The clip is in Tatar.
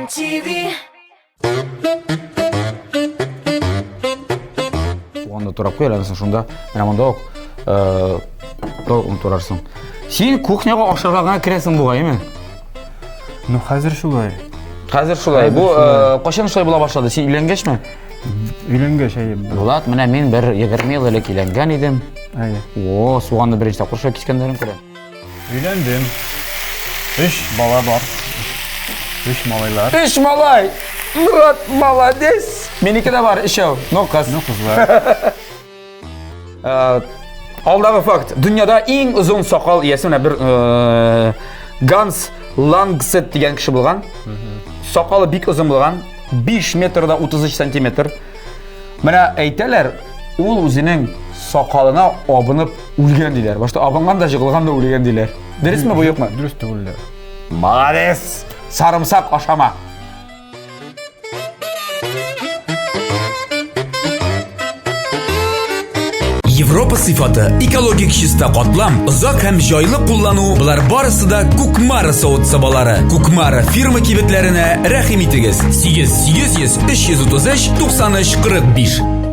MTV. Onda turab qo'yasan shunda. Mana bunda turarsın. Sen kuxnyaga oshxonaga kirasan bo'g'aymi? Ну, hozir shulay. Hozir shulay. Bu qachon shulay bo'la boshladi? Sen uylanganmi? Uylangan Bulat, mana men bir 20 yil ilk uylangan edim. Ayy. O, so'g'onni birinchi taqir shu kesganlarim ko'ra. Uylandim. 3 bola bor. 3 malaylar. 3 malay. Bulat, молодец. Meniki de var ishov. No qiz. No qizlar. Alдағы fakt, dünyada eng uzun soqol egasi mana bir Gans Langseth degan kishi bo'lgan. Soqoli bek uzun bo'lgan, 5 metrda 33 santimetr. Mana aytalar, u o'zining soqolini obinib o'lgan deylar. Boshqa obinganda yig'ilganda o'lgan deylar. Durustmi bu yo'qmi? Durust bo'ldi. Молодец. Sarımsak oshama. Yevropa sifati, ekologik chista qotlam, uzoq ham joyli qo'llanuv, bular borasida Kukmara sovut sabolari. Kukmara firma kibitlarini rahim etigiz. 833 93 93 45.